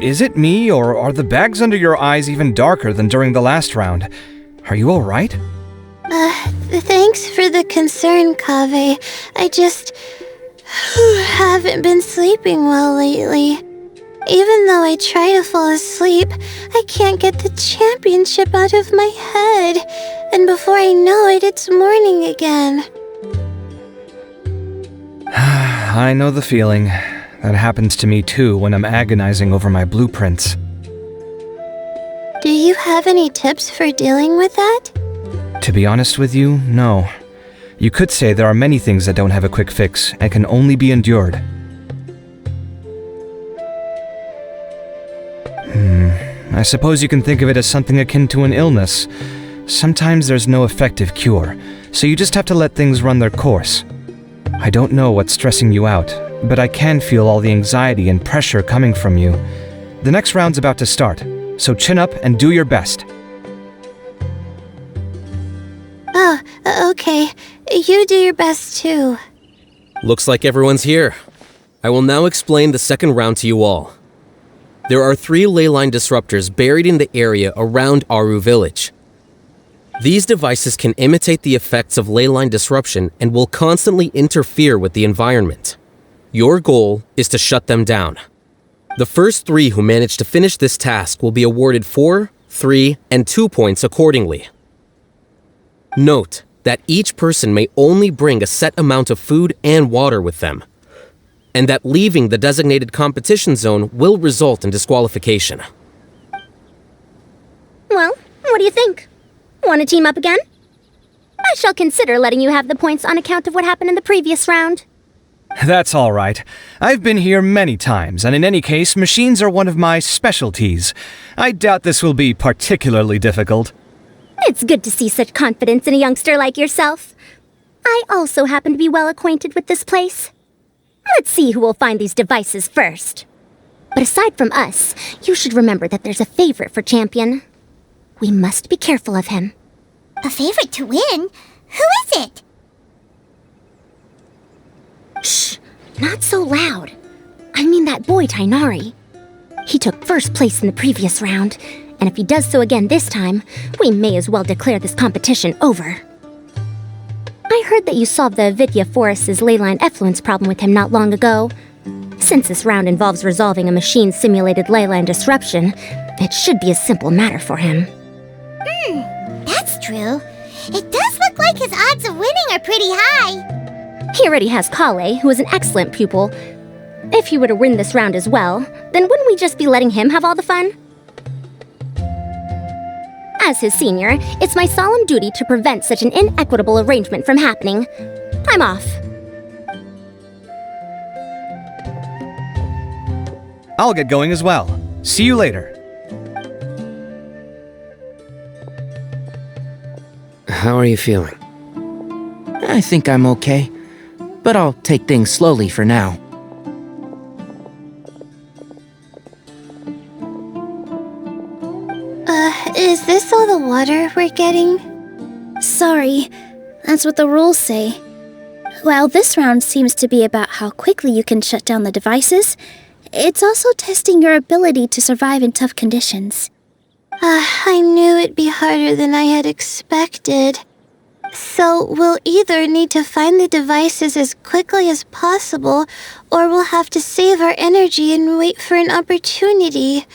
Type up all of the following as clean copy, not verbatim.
Is it me, or are the bags under your eyes even darker than during the last round? Are you alright? Thanks for the concern, Kaveh. I just haven't been sleeping well lately. Even though I try to fall asleep, I can't get the championship out of my head. And before I know it, it's morning again. I know the feeling. That happens to me too when I'm agonizing over my blueprints. Do you have any tips for dealing with that? To be honest with you, no. You could say there are many things that don't have a quick fix and can only be endured. I suppose you can think of it as something akin to an illness. Sometimes there's no effective cure, so you just have to let things run their course. I don't know what's stressing you out, but I can feel all the anxiety and pressure coming from you. The next round's about to start, so chin up and do your best. Oh, okay. You do your best too. Looks like everyone's here. I will now explain the second round to you all. There are 3 ley line disruptors buried in the area around Aru Village. These devices can imitate the effects of ley line disruption and will constantly interfere with the environment. Your goal is to shut them down. The first 3 who manage to finish this task will be awarded 4, 3, and 2 points accordingly. Note that each person may only bring a set amount of food and water with them, and that leaving the designated competition zone will result in disqualification. Well, what do you think? Want to team up again? I shall consider letting you have the points on account of what happened in the previous round. That's all right. I've been here many times, and in any case, machines are one of my specialties. I doubt this will be particularly difficult. It's good to see such confidence in a youngster like yourself. I also happen to be well acquainted with this place. Let's see who will find these devices first. But aside from us, you should remember that there's a favorite for Champion. We must be careful of him. A favorite to win? Who is it? Shh! Not so loud. I mean that boy, Tainari. He took first place in the previous round, and if he does so again this time, we may as well declare this competition over. I heard that you solved the Avidya Forest's leyline effluence problem with him not long ago. Since this round involves resolving a machine-simulated leyline disruption, it should be a simple matter for him. That's true. It does look like his odds of winning are pretty high. He already has Kale, who is an excellent pupil. If he were to win this round as well, then wouldn't we just be letting him have all the fun? As his senior, it's my solemn duty to prevent such an inequitable arrangement from happening. I'm off. I'll get going as well. See you later. How are you feeling? I think I'm okay, but I'll take things slowly for now. Is this all the water we're getting? Sorry, that's what the rules say. While this round seems to be about how quickly you can shut down the devices, it's also testing your ability to survive in tough conditions. I knew it'd be harder than I had expected. So we'll either need to find the devices as quickly as possible, or we'll have to save our energy and wait for an opportunity.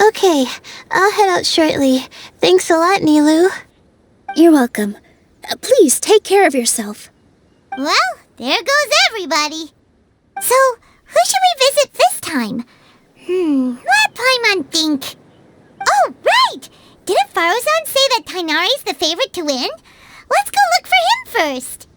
Okay, I'll head out shortly. Thanks a lot, Nilu. You're welcome. Please take care of yourself. Well, there goes everybody. So, who should we visit this time? Let Paimon think. Oh, right! Didn't Farozan say that Tainari's the favorite to win? Let's go look for him first.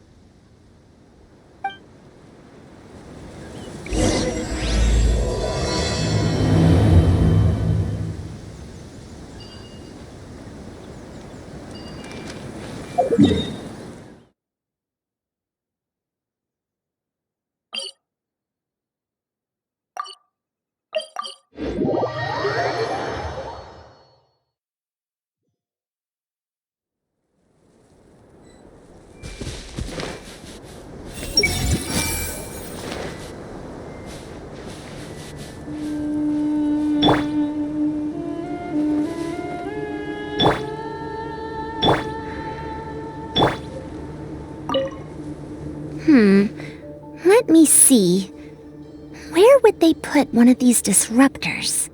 Let me see. Where would they put one of these disruptors?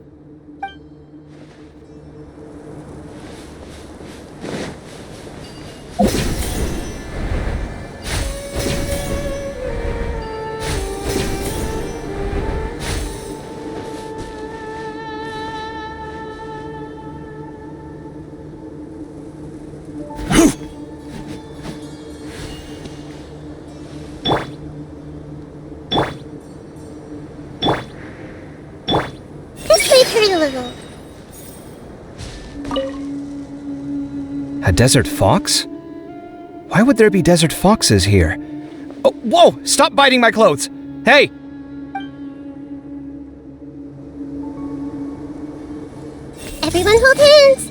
This may hurt a little. A desert fox? Why would there be desert foxes here? Oh, whoa! Stop biting my clothes! Hey! Everyone hold hands.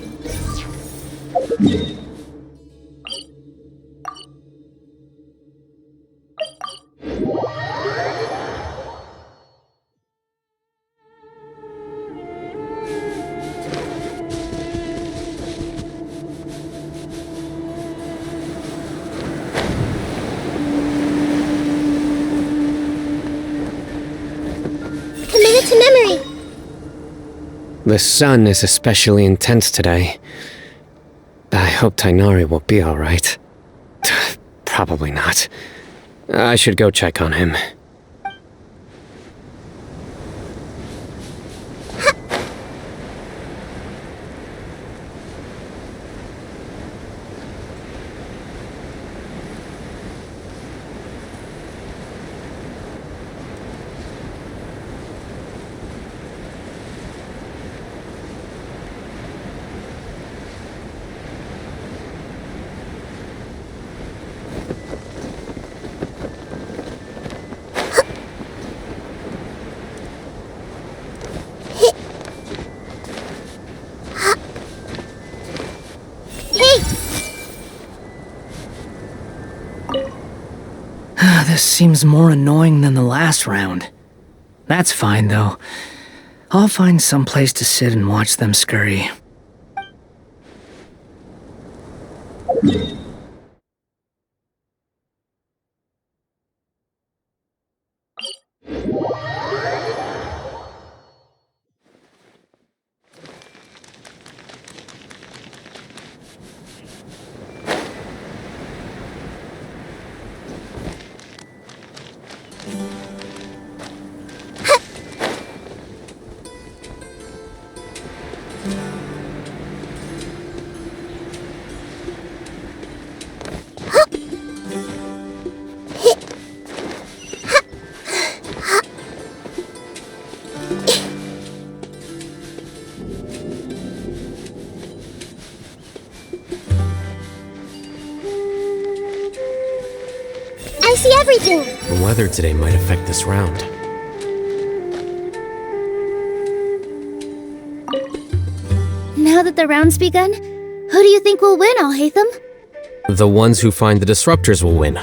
Committed to memory. The sun is especially intense today. I hope Tainari will be alright. Probably not. I should go check on him. This seems more annoying than the last round. That's fine, though. I'll find some place to sit and watch them scurry. I see everything. The weather today might affect this round. Now that the round's begun, who do you think will win, Alhaitham? The ones who find the disruptors will win.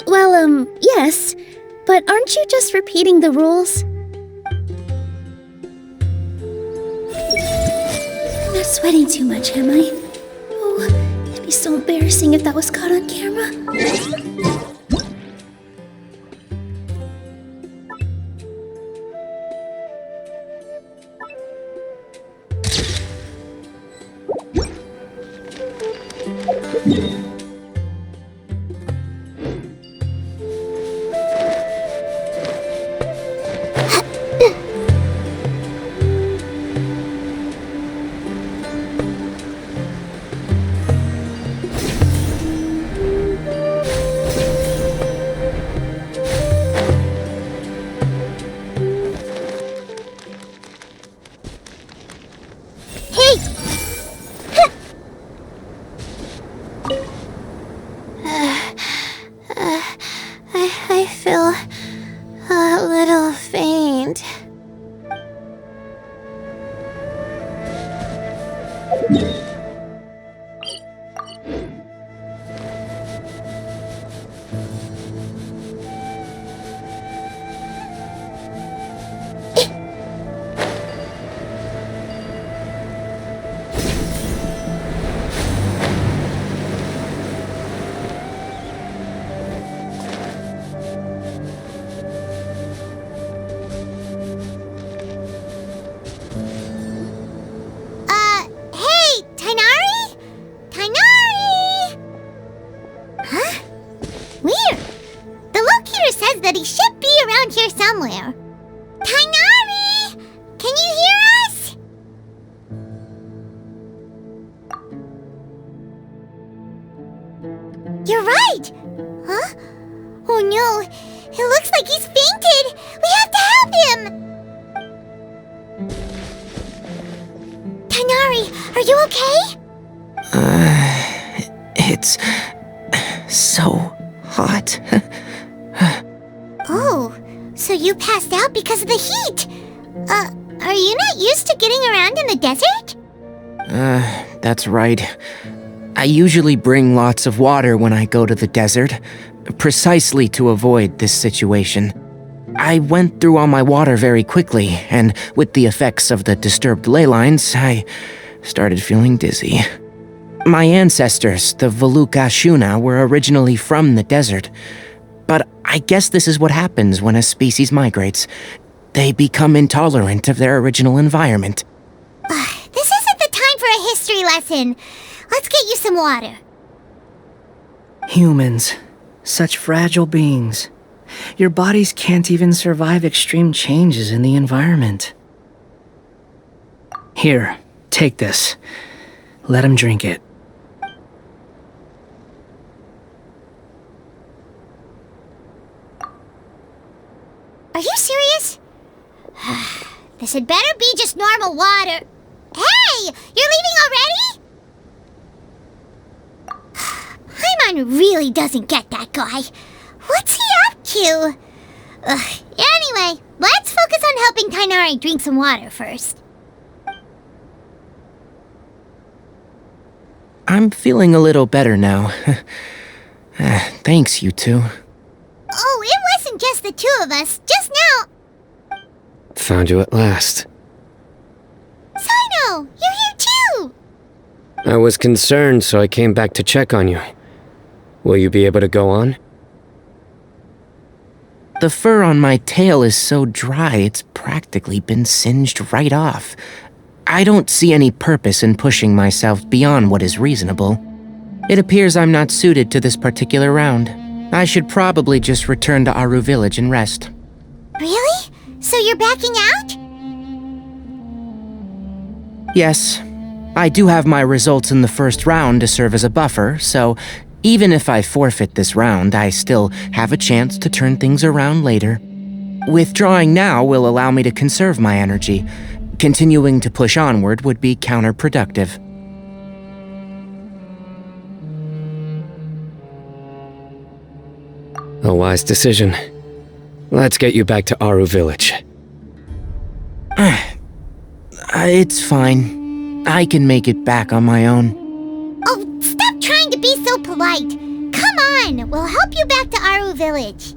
Well, yes. But aren't you just repeating the rules? sweating too much, am I? Oh, it'd be so embarrassing if that was caught on camera. I feel a little faint. Hey, Tainari? Tainari! Huh? Weird. The locator says that he should be around here somewhere. Tainari! Can you hear us? You're right! Huh? Oh no, it looks like he's fainted! We have to help him! Tainari, are you okay? It's so hot. Oh, so you passed out because of the heat? Are you not used to getting around in the desert? That's right. I usually bring lots of water when I go to the desert, precisely to avoid this situation. I went through all my water very quickly, and with the effects of the disturbed ley lines, I started feeling dizzy. My ancestors, the Veluka Shuna, were originally from the desert. But I guess this is what happens when a species migrates. They become intolerant of their original environment. This isn't the time for a history lesson. Let's get you some water. Humans. Such fragile beings. Your bodies can't even survive extreme changes in the environment. Here, take this. Let him drink it. Are you serious? This had better be just normal water. Hey! You're leaving already? Paimon really doesn't get that guy. What's he up to? Anyway, let's focus on helping Tainari drink some water first. I'm feeling a little better now. Thanks, you two. Oh, it wasn't just the two of us. Just now. Found you at last. Sino, you're here too. I was concerned, so I came back to check on you. Will you be able to go on? The fur on my tail is so dry, it's practically been singed right off. I don't see any purpose in pushing myself beyond what is reasonable. It appears I'm not suited to this particular round. I should probably just return to Aru Village and rest. Really? So you're backing out? Yes. I do have my results in the first round to serve as a buffer, so even if I forfeit this round, I still have a chance to turn things around later. Withdrawing now will allow me to conserve my energy. Continuing to push onward would be counterproductive. A wise decision. Let's get you back to Aru Village. It's fine. I can make it back on my own. Oh, stop trying to be so polite. Come on, we'll help you back to Aru Village.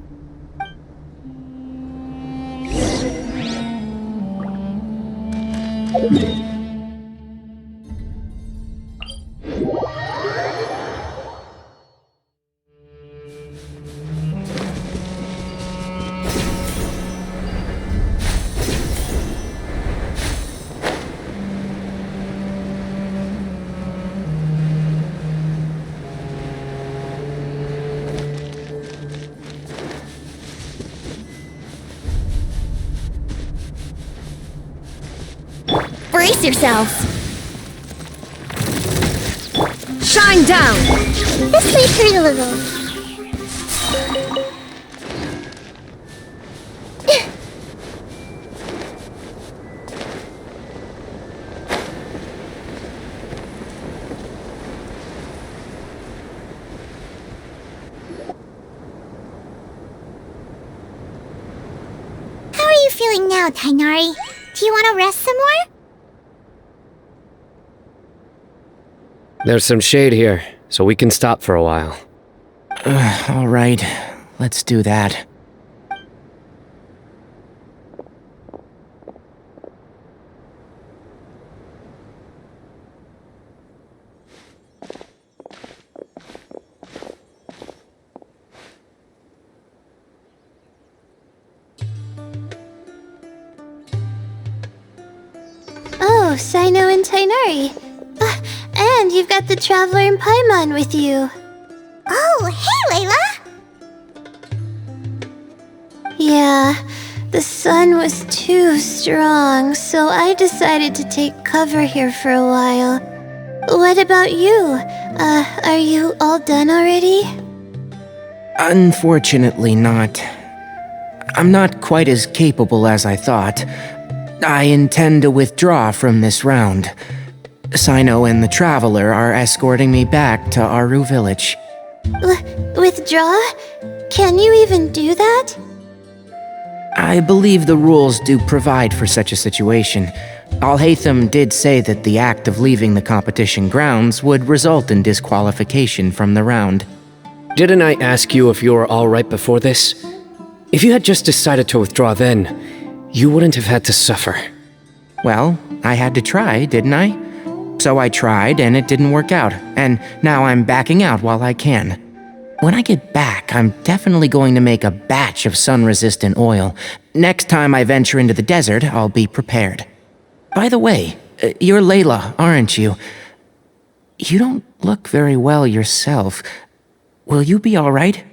yourselves! Shine down! This may hurt a little. How are you feeling now, Tainari? Do you want to rest some more? There's some shade here, so we can stop for a while. All right, let's do that. Oh, Sino and Tainari. And you've got the Traveler and Paimon with you. Oh, hey, Layla! Yeah, the sun was too strong, so I decided to take cover here for a while. What about you? Are you all done already? Unfortunately not. I'm not quite as capable as I thought. I intend to withdraw from this round. Sino and the Traveler are escorting me back to Aru Village. Withdraw? Can you even do that? I believe the rules do provide for such a situation. Alhaitham did say that the act of leaving the competition grounds would result in disqualification from the round. Didn't I ask you if you were alright before this? If you had just decided to withdraw then, you wouldn't have had to suffer. Well, I had to try, didn't I? So I tried, and it didn't work out, and now I'm backing out while I can. When I get back, I'm definitely going to make a batch of sun-resistant oil. Next time I venture into the desert, I'll be prepared. By the way, you're Layla, aren't you? You don't look very well yourself. Will you be alright?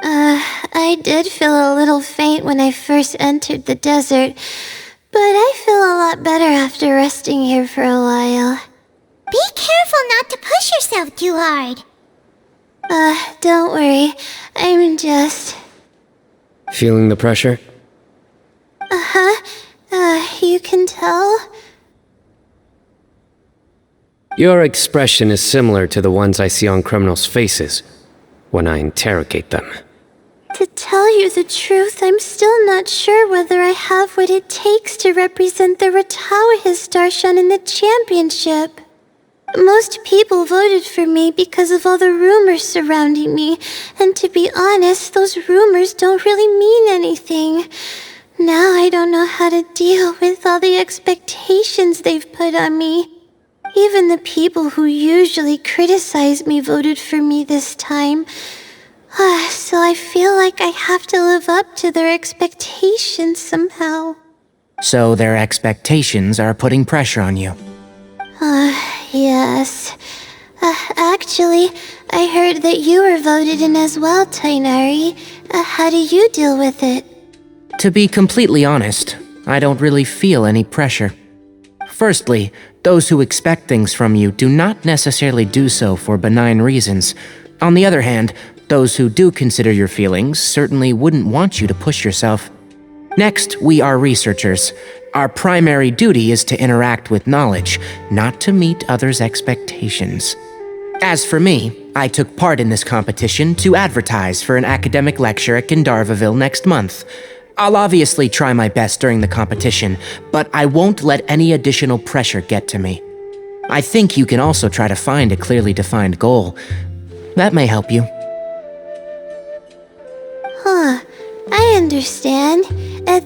I did feel a little faint when I first entered the desert, but I feel a lot better after resting here for a while. Be careful not to push yourself too hard. Don't worry. I'm just... Feeling the pressure? You can tell? Your expression is similar to the ones I see on criminals' faces when I interrogate them. To tell you the truth, I'm still not sure whether I have what it takes to represent the Ratawa Darshan in the championship. Most people voted for me because of all the rumors surrounding me, and to be honest, those rumors don't really mean anything. Now I don't know how to deal with all the expectations they've put on me. Even the people who usually criticize me voted for me this time. So I feel like I have to live up to their expectations somehow. So their expectations are putting pressure on you. Yes. Actually, I heard that you were voted in as well, Tainari. How do you deal with it? To be completely honest, I don't really feel any pressure. Firstly, those who expect things from you do not necessarily do so for benign reasons. On the other hand, those who do consider your feelings certainly wouldn't want you to push yourself. Next, we are researchers. Our primary duty is to interact with knowledge, not to meet others' expectations. As for me, I took part in this competition to advertise for an academic lecture at Gandharvaville next month. I'll obviously try my best during the competition, but I won't let any additional pressure get to me. I think you can also try to find a clearly defined goal. That may help you. I understand.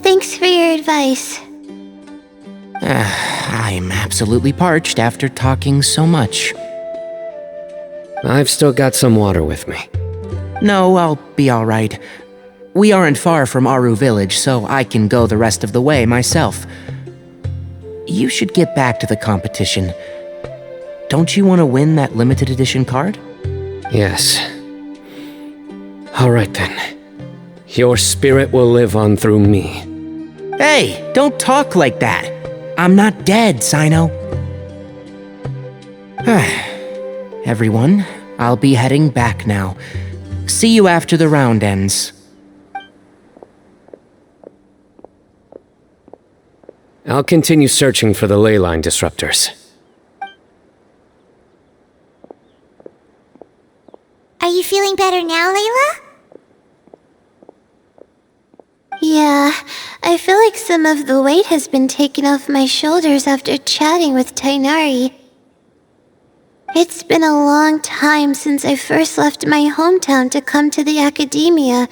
Thanks for your advice. I'm absolutely parched after talking so much. I've still got some water with me. No, I'll be alright. We aren't far from Aru Village, so I can go the rest of the way myself. You should get back to the competition. Don't you want to win that limited edition card? Yes. Alright then. Your spirit will live on through me. Hey, don't talk like that. I'm not dead, Sino. Everyone, I'll be heading back now. See you after the round ends. I'll continue searching for the ley line disruptors. Are you feeling better now, Layla? Yeah, I feel like some of the weight has been taken off my shoulders after chatting with Tainari. It's been a long time since I first left my hometown to come to the academia,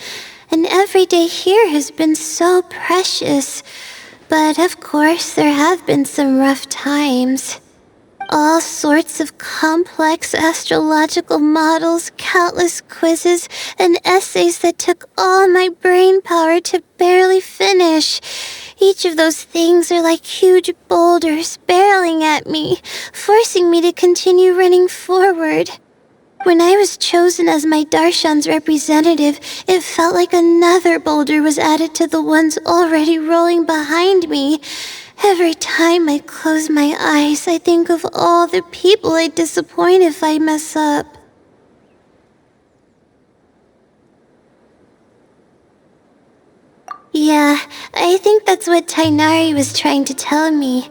and every day here has been so precious. But of course, there have been some rough times. All sorts of complex astrological models, countless quizzes, and essays that took all my brain power to barely finish. Each of those things are like huge boulders barreling at me, forcing me to continue running forward. When I was chosen as my Darshan's representative, it felt like another boulder was added to the ones already rolling behind me. Every time I close my eyes, I think of all the people I'd disappoint if I mess up. Yeah, I think that's what Tainari was trying to tell me.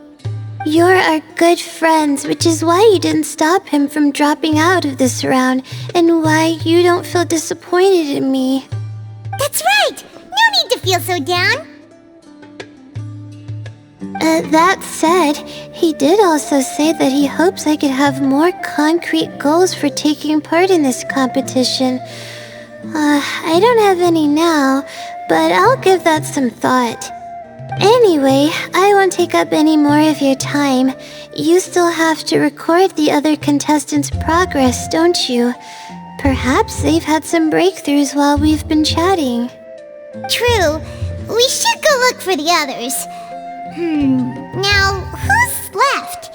You're our good friends, which is why you didn't stop him from dropping out of this round, and why you don't feel disappointed in me. That's right! No need to feel so down! That said, he did also say that he hopes I could have more concrete goals for taking part in this competition. I don't have any now, but I'll give that some thought. Anyway, I won't take up any more of your time. You still have to record the other contestants' progress, don't you? Perhaps they've had some breakthroughs while we've been chatting. True. We should go look for the others. Now, who's left?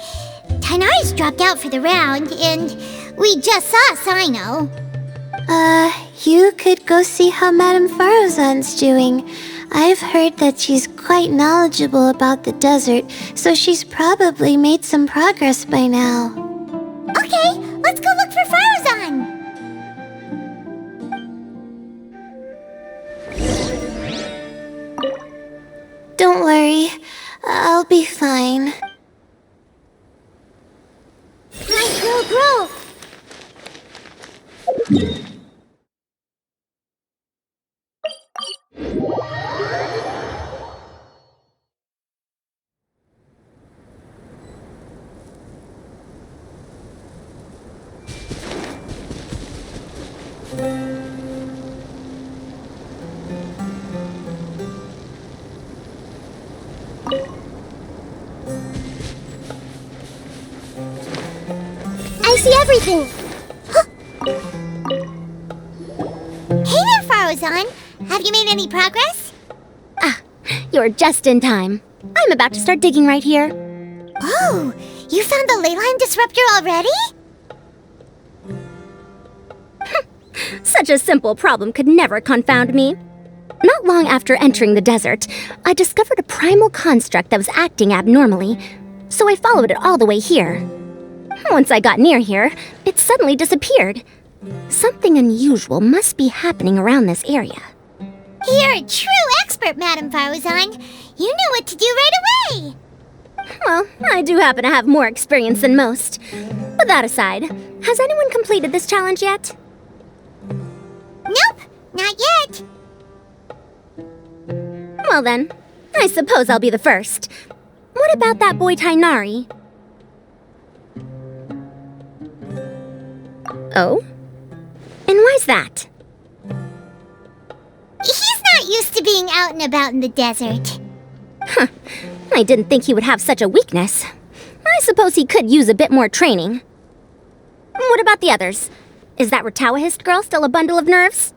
Tainari's dropped out for the round, and we just saw Sino. You could go see how Madame Farozan's doing. I've heard that she's quite knowledgeable about the desert, so she's probably made some progress by now. Okay, let's go look for Farozan! Don't worry, I'll be fine. Nice little grove! I see everything! Hey there, Farozan! Have you made any progress? You're just in time. I'm about to start digging right here. Oh, you found the leyline disruptor already? Such a simple problem could never confound me. Not long after entering the desert, I discovered a primal construct that was acting abnormally, so I followed it all the way here. Once I got near here, it suddenly disappeared. Something unusual must be happening around this area. You're a true expert, Madame Farozan. You know what to do right away. Well, I do happen to have more experience than most. But that aside, has anyone completed this challenge yet? Nope, not yet. Well then, I suppose I'll be the first. What about that boy Tainari? Oh? And why's that? He's not used to being out and about in the desert. I didn't think he would have such a weakness. I suppose he could use a bit more training. What about the others? Is that Ratawahist girl still a bundle of nerves?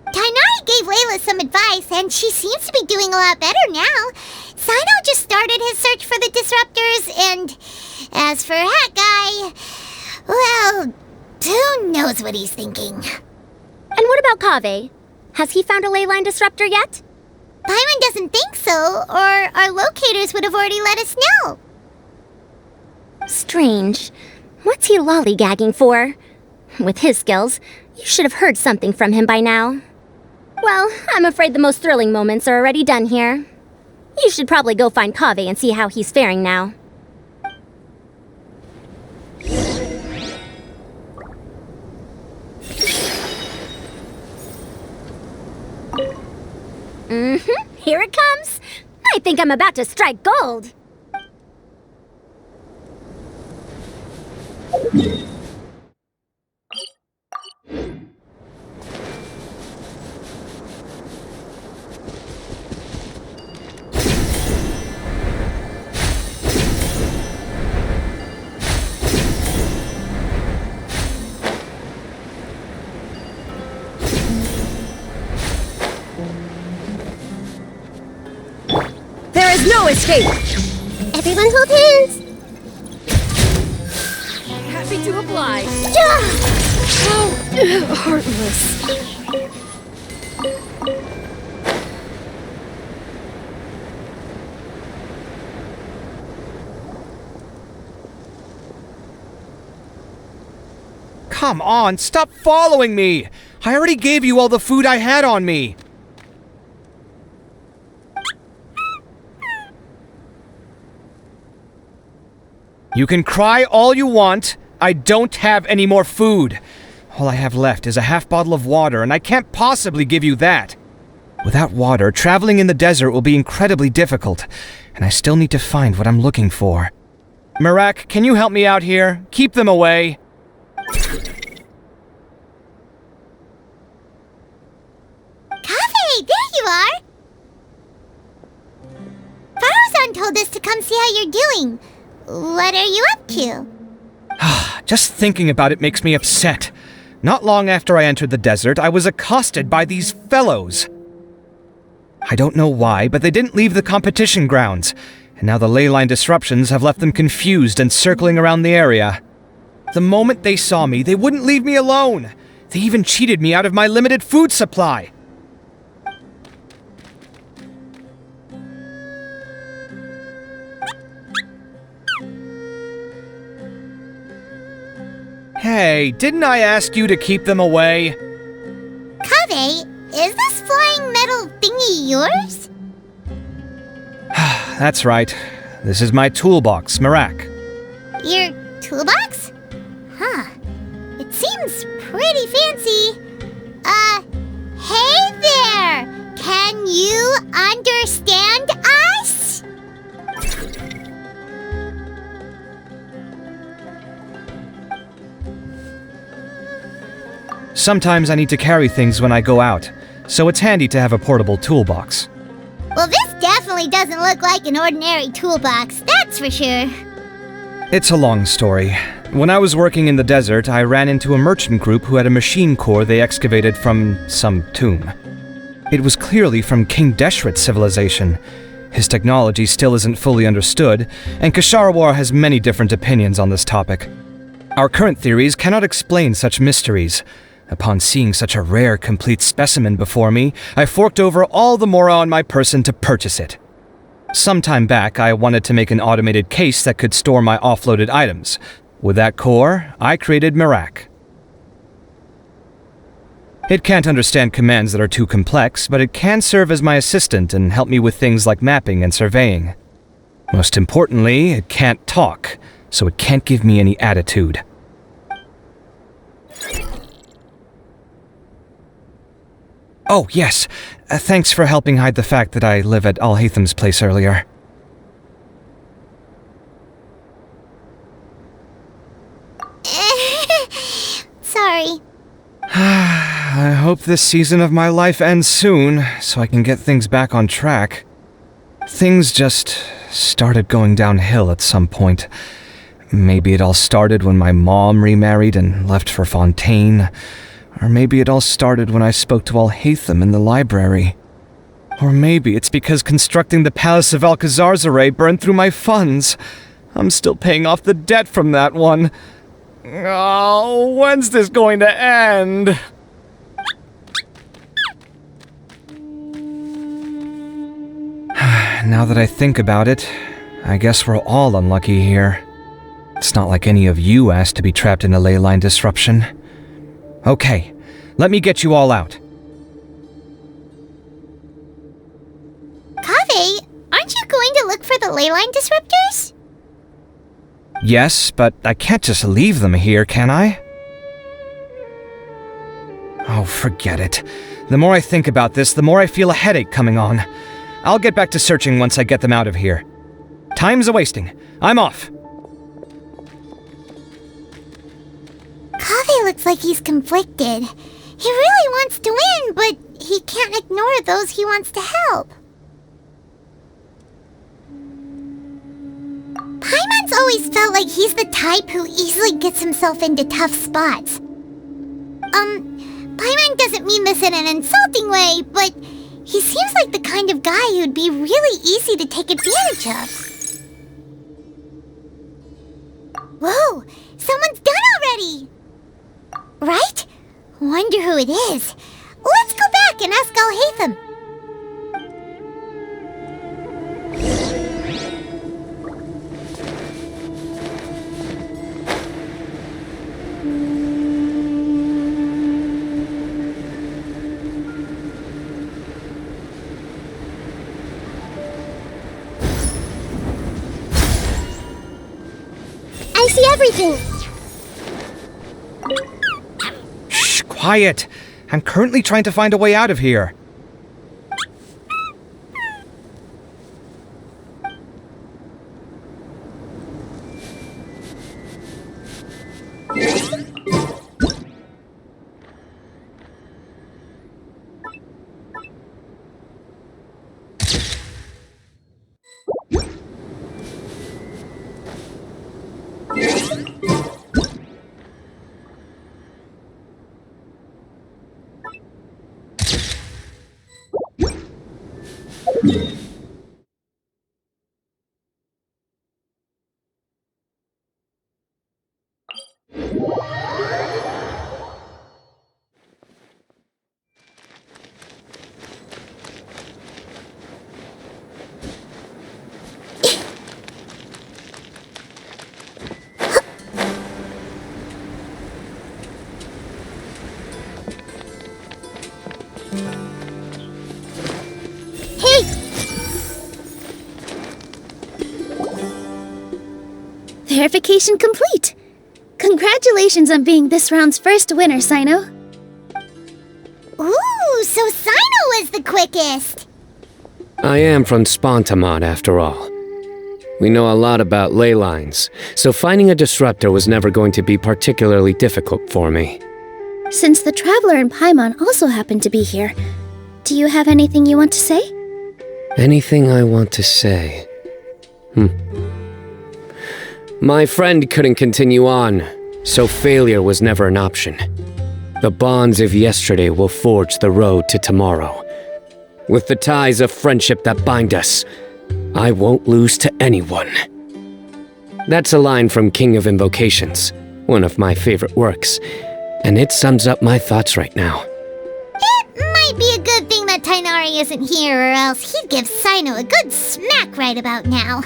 Tainari gave Layla some advice, and she seems to be doing a lot better now. Sino just started his search for the disruptors, and as for Hat Guy, well, who knows what he's thinking. And what about Kaveh? Has he found a leyline disruptor yet? Paimon doesn't think so, or our locators would have already let us know. Strange. What's he lollygagging for? With his skills, you should have heard something from him by now. Well, I'm afraid the most thrilling moments are already done here. You should probably go find Kaveh and see how he's faring now. Here it comes. I think I'm about to strike gold. There is no escape! Everyone hold hands! Happy to oblige. How heartless. Come on, stop following me! I already gave you all the food I had on me! You can cry all you want. I don't have any more food. All I have left is a half bottle of water, and I can't possibly give you that. Without water, traveling in the desert will be incredibly difficult, and I still need to find what I'm looking for. Merak, can you help me out here? Keep them away. Kaveh, there you are! Farazan told us to come see how you're doing. What are you up to? Just thinking about it makes me upset. Not long after I entered the desert, I was accosted by these fellows. I don't know why, but they didn't leave the competition grounds, and now the ley line disruptions have left them confused and circling around the area. The moment they saw me, they wouldn't leave me alone. They even cheated me out of my limited food supply. Hey, didn't I ask you to keep them away? Kaveh, is this flying metal thingy yours? That's right. This is my toolbox, Merak. Your toolbox? Huh. It seems pretty fancy. Hey there! Can you understand us? Sometimes I need to carry things when I go out, so it's handy to have a portable toolbox. Well, this definitely doesn't look like an ordinary toolbox, that's for sure. It's a long story. When I was working in the desert, I ran into a merchant group who had a machine core they excavated from some tomb. It was clearly from King Deshret's civilization. His technology still isn't fully understood, and Kasharawar has many different opinions on this topic. Our current theories cannot explain such mysteries. Upon seeing such a rare, complete specimen before me, I forked over all the mora on my person to purchase it. Some time back, I wanted to make an automated case that could store my offloaded items. With that core, I created Merak. It can't understand commands that are too complex, but it can serve as my assistant and help me with things like mapping and surveying. Most importantly, it can't talk, so it can't give me any attitude. Oh, yes. Thanks for helping hide the fact that I live at Al-Haytham's place earlier. Sorry. I hope this season of my life ends soon, so I can get things back on track. Things just started going downhill at some point. Maybe it all started when my mom remarried and left for Fontaine. Or maybe it all started when I spoke to Al-Haytham in the library. Or maybe it's because constructing the Palace of Alcazar's burned through my funds. I'm still paying off the debt from that one. Oh, when's this going to end? Now that I think about it, I guess we're all unlucky here. It's not like any of you asked to be trapped in a ley line disruption. Okay, let me get you all out. Kaveh, aren't you going to look for the ley line disruptors? Yes, but I can't just leave them here, can I? Oh, forget it. The more I think about this, the more I feel a headache coming on. I'll get back to searching once I get them out of here. Time's a-wasting. I'm off. Kaveh looks like he's conflicted. He really wants to win, but he can't ignore those he wants to help. Paimon's always felt like he's the type who easily gets himself into tough spots. Paimon doesn't mean this in an insulting way, but he seems like the kind of guy who'd be really easy to take advantage of. Whoa! Someone's done already! Right? Wonder who it is. Let's go back and ask Al-Haytham. I see everything! Shh, quiet. I'm currently trying to find a way out of here. Verification complete! Congratulations on being this round's first winner, Sino. Ooh, so Sino was the quickest! I am from Spontamod, after all. We know a lot about ley lines, so finding a disruptor was never going to be particularly difficult for me. Since the Traveler and Paimon also happen to be here, do you have anything you want to say? Anything I want to say? My friend couldn't continue on, so failure was never an option. The bonds of yesterday will forge the road to tomorrow. With the ties of friendship that bind us, I won't lose to anyone. That's a line from King of Invocations, one of my favorite works, and it sums up my thoughts right now. It might be a good thing that Tighnari isn't here, or else he'd give Sino a good smack right about now.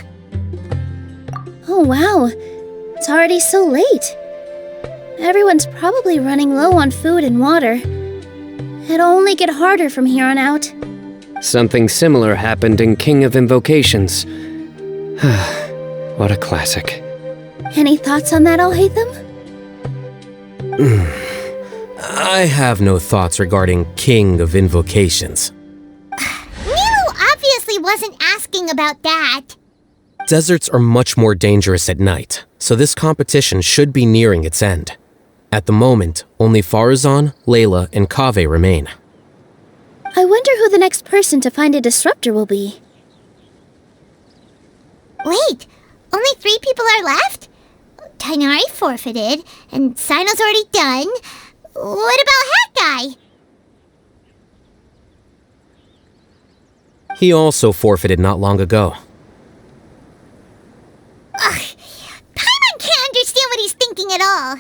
Oh wow, it's already so late. Everyone's probably running low on food and water. It'll only get harder from here on out. Something similar happened in King of Invocations. What a classic. Any thoughts on that, Al-Haytham? I have no thoughts regarding King of Invocations. Milu obviously wasn't asking about that. Deserts are much more dangerous at night, so this competition should be nearing its end. At the moment, only Farazan, Layla, and Kaveh remain. I wonder who the next person to find a disruptor will be. Wait, only 3 people are left? Tighnari forfeited, and Sino's already done. What about Hat Guy? He also forfeited not long ago. Ugh, Paimon can't understand what he's thinking at all.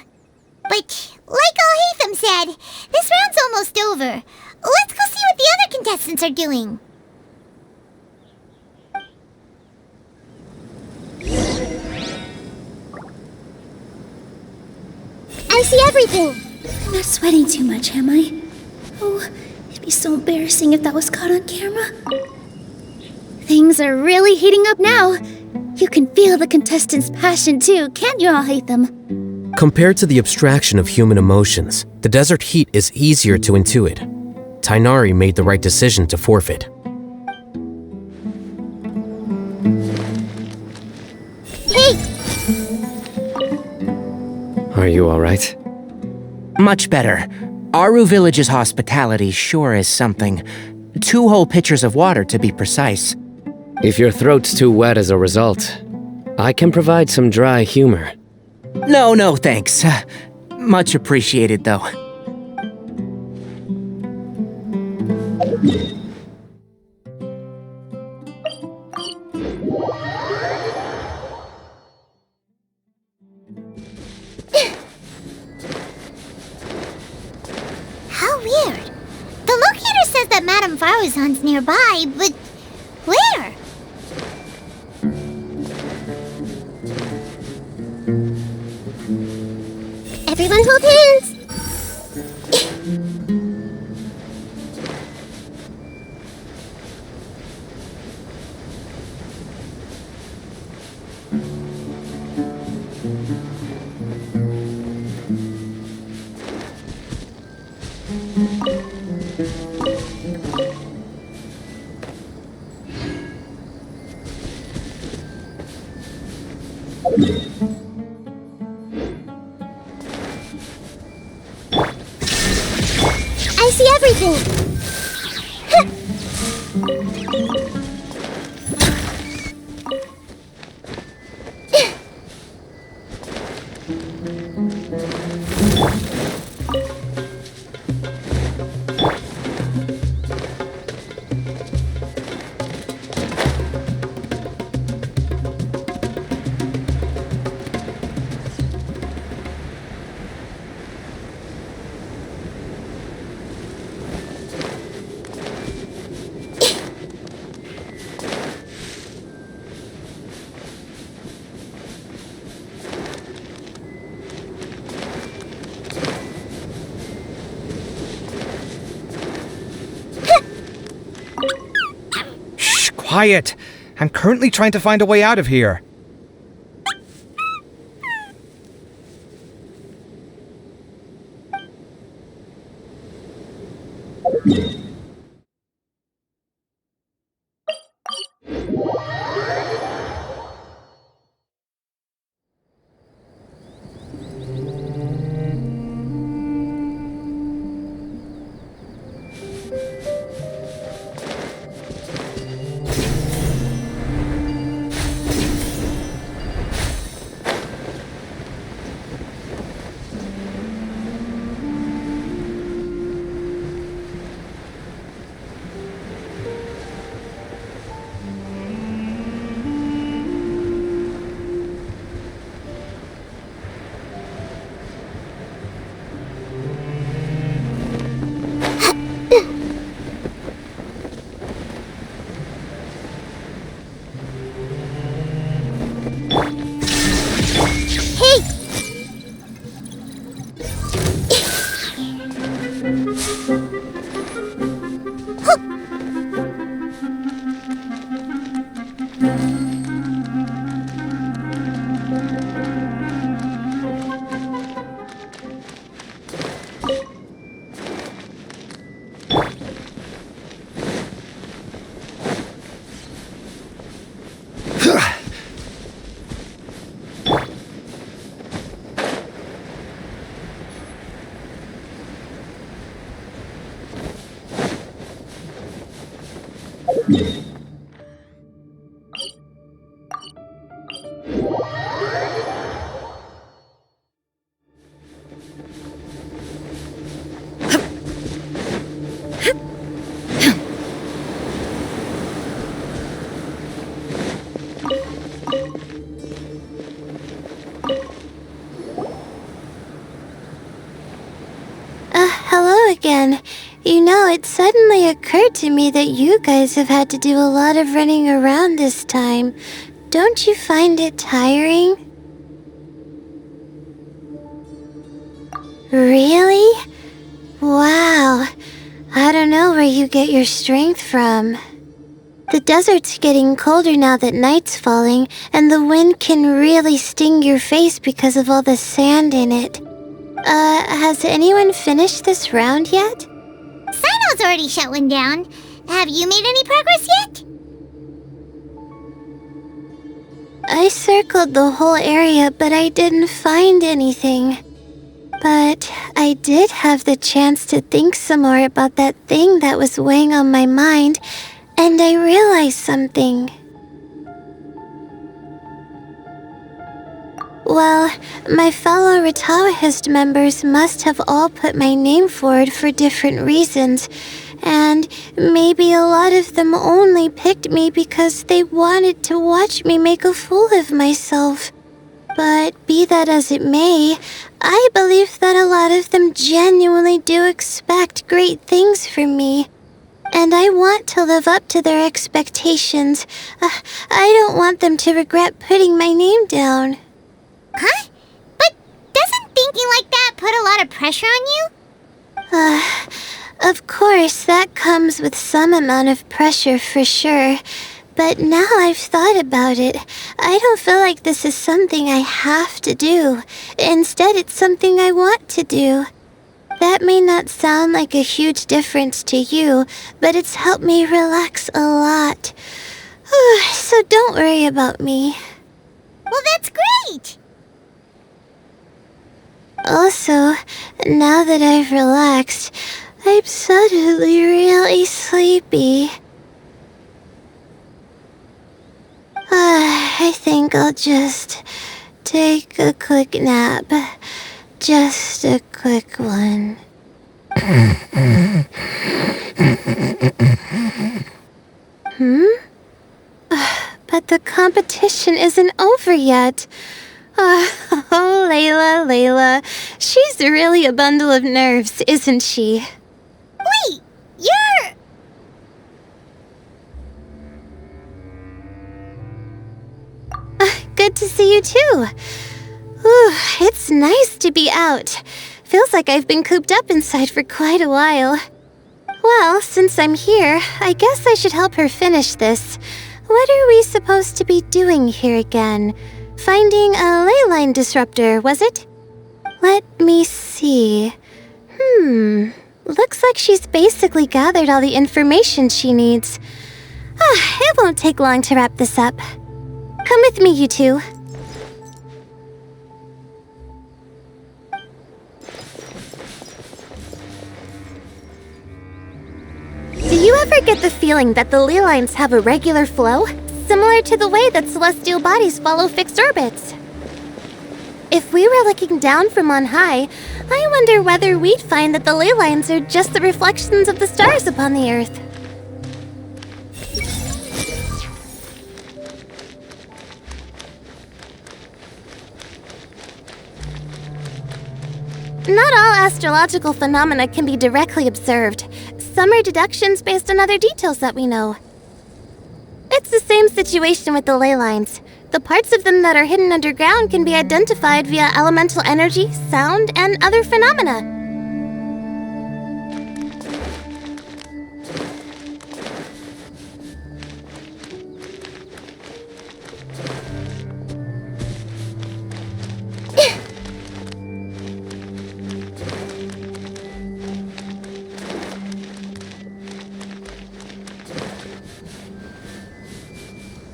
But, like Al-Haytham said, this round's almost over. Let's go see what the other contestants are doing. I see everything! I'm not sweating too much, am I? Oh, it'd be so embarrassing if that was caught on camera. Things are really heating up now. You can feel the contestants' passion too, can't you all hate them? Compared to the abstraction of human emotions, the desert heat is easier to intuit. Tainari made the right decision to forfeit. Hey! Are you alright? Much better. Aru Village's hospitality sure is something. 2 whole pitchers of water, to be precise. If your throat's too wet as a result, I can provide some dry humor. No, thanks. Much appreciated, though. How weird. The locator says that Madame Faruzan's nearby, but where? Everyone hold hands! I see everything! Quiet! I'm currently trying to find a way out of here. Hello again. You know, it suddenly occurred to me that you guys have had to do a lot of running around this time. Don't you find it tiring? Really? Wow. I don't know where you get your strength from. The desert's getting colder now that night's falling, and the wind can really sting your face because of all the sand in it. Has anyone finished this round yet? Sino's already shut one down. Have you made any progress yet? I circled the whole area, but I didn't find anything. But I did have the chance to think some more about that thing that was weighing on my mind, and I realized something. Well, my fellow Retawahist members must have all put my name forward for different reasons, and maybe a lot of them only picked me because they wanted to watch me make a fool of myself. But be that as it may, I believe that a lot of them genuinely do expect great things from me. And I want to live up to their expectations. I don't want them to regret putting my name down. Huh? But doesn't thinking like that put a lot of pressure on you? Of course, that comes with some amount of pressure for sure. But now I've thought about it, I don't feel like this is something I have to do. Instead, it's something I want to do. That may not sound like a huge difference to you, but it's helped me relax a lot. So don't worry about me. Well, that's great! Also, now that I've relaxed, I'm suddenly really sleepy. I think I'll just take a quick nap. Just a quick one. But the competition isn't over yet. Oh, Layla. She's really a bundle of nerves, isn't she? Wait, you're... Good to see you too. Ooh, it's nice to be out. Feels like I've been cooped up inside for quite a while. Well, since I'm here, I guess I should help her finish this. What are we supposed to be doing here again? Finding a ley line disruptor, was it? Let me see. Looks like she's basically gathered all the information she needs. It won't take long to wrap this up. Come with me, you two. Do you ever get the feeling that the ley lines have a regular flow? Similar to the way that celestial bodies follow fixed orbits. If we were looking down from on high, I wonder whether we'd find that the ley lines are just the reflections of the stars upon the Earth. Not all astrological phenomena can be directly observed. Some are deductions based on other details that we know. It's the same situation with the ley lines. The parts of them that are hidden underground can be identified via elemental energy, sound, and other phenomena.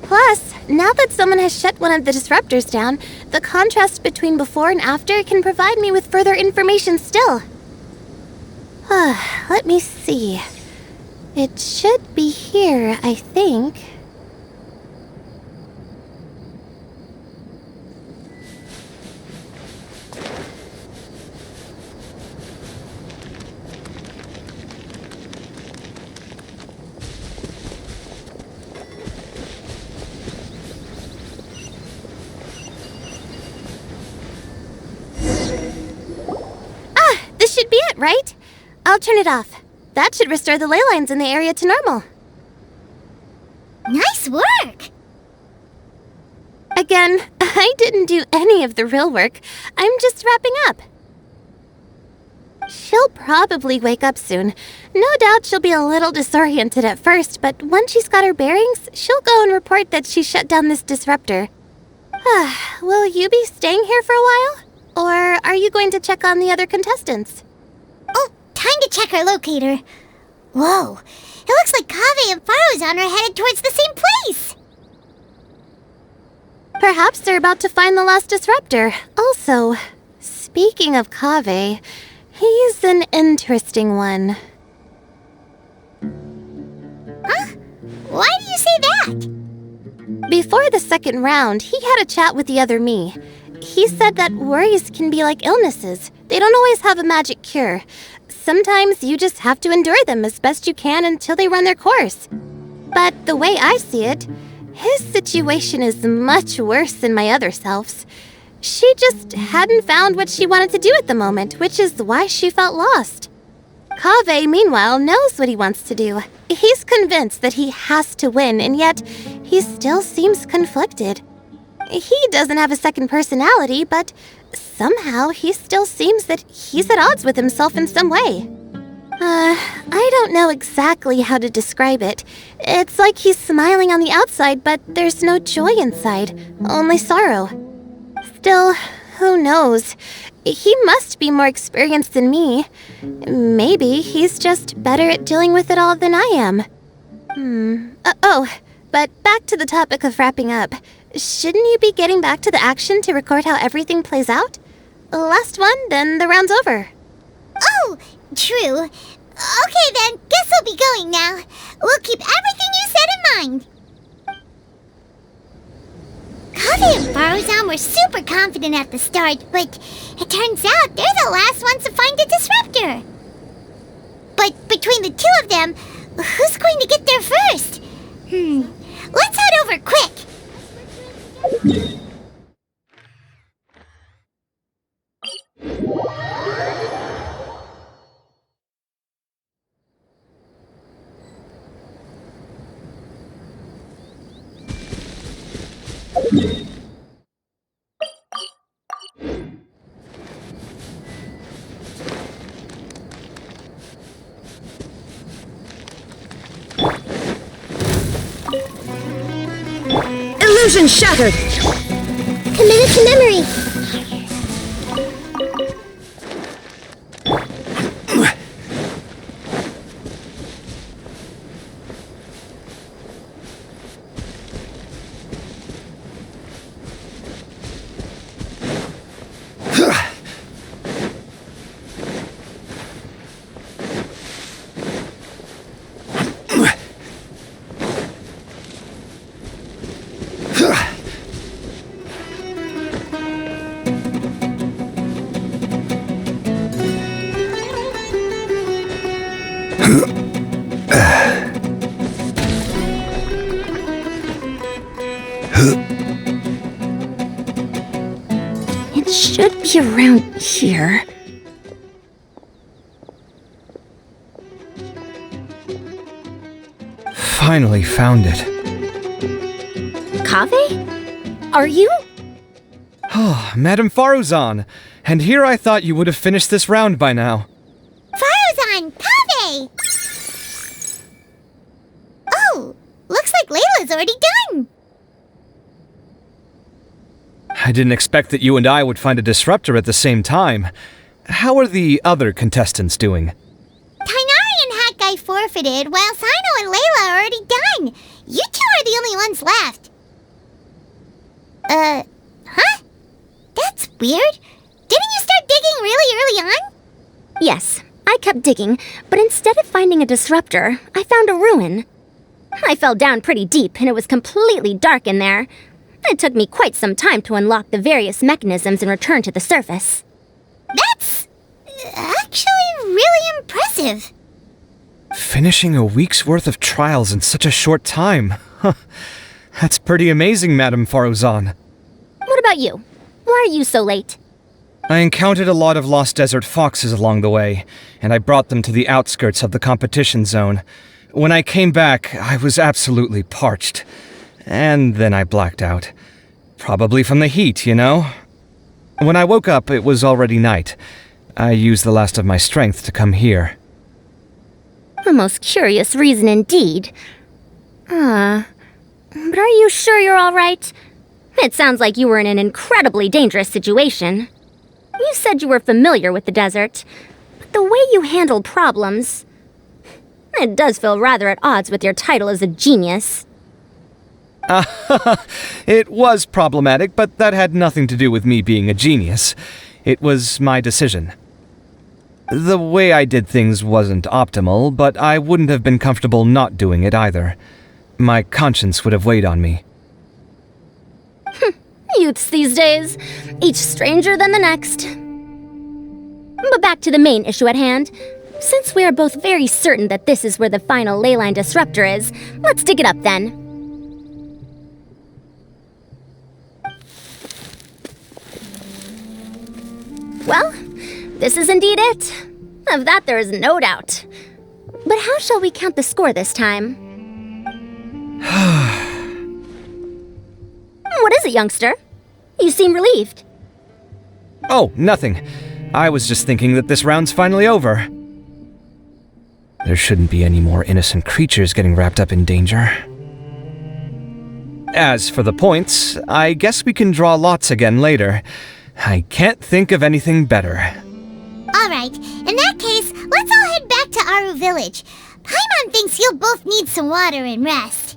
Plus, now that someone has shut one of the disruptors down, the contrast between before and after can provide me with further information still. Let me see. It should be here, I think. This should be it, right? I'll turn it off. That should restore the ley lines in the area to normal. Nice work! Again, I didn't do any of the real work. I'm just wrapping up. She'll probably wake up soon. No doubt she'll be a little disoriented at first, but once she's got her bearings, she'll go and report that she shut down this disruptor. Will you be staying here for a while? Or are you going to check on the other contestants? Oh, time to check our locator. Whoa, it looks like Kaveh and Faruzan are headed towards the same place. Perhaps they're about to find the last disruptor. Also, speaking of Kaveh, he's an interesting one. Huh? Why do you say that? Before the second round, he had a chat with the other me. He said that worries can be like illnesses. They don't always have a magic cure. Sometimes you just have to endure them as best you can until they run their course. But the way I see it, his situation is much worse than my other self's. She just hadn't found what she wanted to do at the moment, which is why she felt lost. Kaveh, meanwhile, knows what he wants to do. He's convinced that he has to win, and yet he still seems conflicted. He doesn't have a second personality, but somehow he still seems that he's at odds with himself in some way. I don't know exactly how to describe it. It's like he's smiling on the outside, but there's no joy inside, only sorrow. Still, who knows? He must be more experienced than me. Maybe he's just better at dealing with it all than I am. But back to the topic of wrapping up. Shouldn't you be getting back to the action to record how everything plays out? Last one, then the round's over. Oh, true. Okay then, guess we'll be going now. We'll keep everything you said in mind. Kaveh and Faruzan were super confident at the start, but it turns out they're the last ones to find a disruptor. But between the two of them, who's going to get there first? Let's head over quick. Illusion shattered! Committed to memory. It should be around here. Finally found it. Kaveh? Are you? Oh, Madame Faruzan! And here I thought you would have finished this round by now. Faruzan! Kaveh! Oh, looks like Layla's already done. I didn't expect that you and I would find a disruptor at the same time. How are the other contestants doing? Tainari and Hat Guy forfeited, while Sino and Layla are already done. You two are the only ones left. Huh? That's weird. Didn't you start digging really early on? Yes, I kept digging, but instead of finding a disruptor, I found a ruin. I fell down pretty deep, and it was completely dark in there. It took me quite some time to unlock the various mechanisms and return to the surface. That's actually really impressive. Finishing a week's worth of trials in such a short time. That's pretty amazing, Madame Faruzan. What about you? Why are you so late? I encountered a lot of lost desert foxes along the way, and I brought them to the outskirts of the competition zone. When I came back, I was absolutely parched. And then I blacked out. Probably from the heat, you know? When I woke up, it was already night. I used the last of my strength to come here. A most curious reason indeed. But are you sure you're all right? It sounds like you were in an incredibly dangerous situation. You said you were familiar with the desert, but the way you handle problems... It does feel rather at odds with your title as a genius. It was problematic, but that had nothing to do with me being a genius. It was my decision. The way I did things wasn't optimal, but I wouldn't have been comfortable not doing it either. My conscience would have weighed on me. Youths these days, each stranger than the next. But back to the main issue at hand. Since we are both very certain that this is where the final leyline disruptor is, let's dig it up then. Well, this is indeed it. Of that there is no doubt. But how shall we count the score this time? What is it, youngster? You seem relieved. Oh, nothing. I was just thinking that this round's finally over. There shouldn't be any more innocent creatures getting wrapped up in danger. As for the points, I guess we can draw lots again later. I can't think of anything better. Alright, in that case, let's all head back to Aru Village. Paimon thinks you'll both need some water and rest.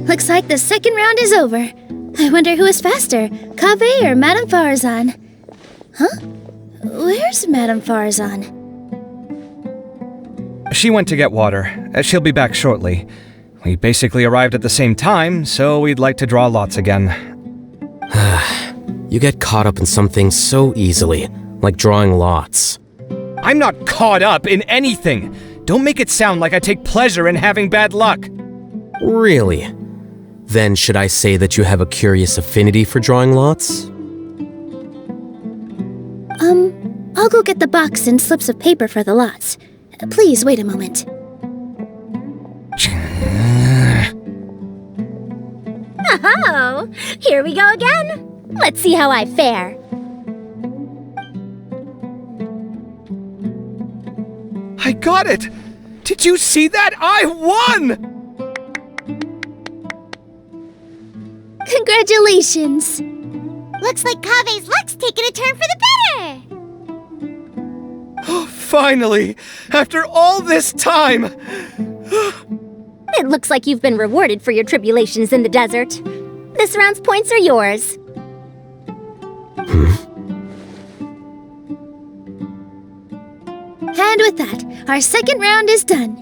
Looks like the second round is over. I wonder who is faster, Kaveh or Madame Farazan? Huh? Where's Madame Farazan? She went to get water. She'll be back shortly. We basically arrived at the same time, so we'd like to draw lots again. You get caught up in some things so easily, like drawing lots. I'm not caught up in anything! Don't make it sound like I take pleasure in having bad luck! Really? Then should I say that you have a curious affinity for drawing lots? I'll go get the box and slips of paper for the lots. Please wait a moment. Oh, here we go again. Let's see how I fare. I got it! Did you see that? I won! Congratulations! Looks like Kaveh's luck's taking a turn for the better! Finally! After all this time! It looks like you've been rewarded for your tribulations in the desert. This round's points are yours. And with that, our second round is done.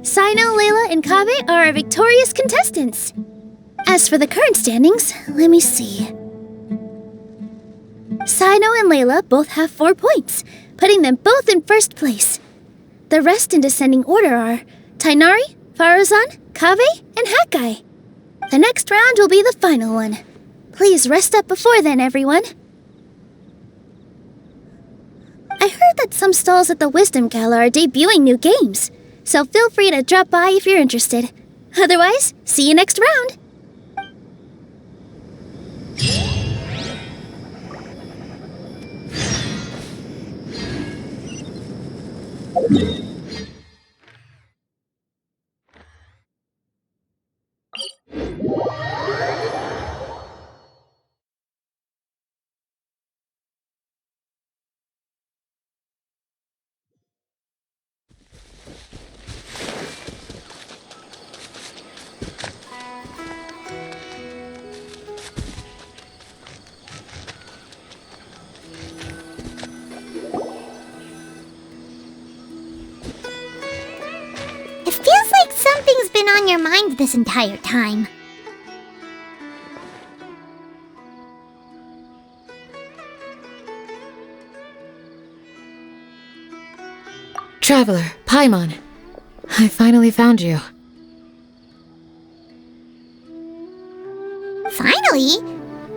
Sino, Layla, and Kaveh are our victorious contestants. As for the current standings, let me see. Sino and Layla both have 4 points, putting them both in first place. The rest in descending order are Tainari, Farazan, Kaveh, and Hakai. The next round will be the final one. Please rest up before then, everyone. I heard that some stalls at the Wisdom Gala are debuting new games, so feel free to drop by if you're interested. Otherwise, see you next round! It feels like something's been on your mind this entire time. Traveler, Paimon. I finally found you. Finally?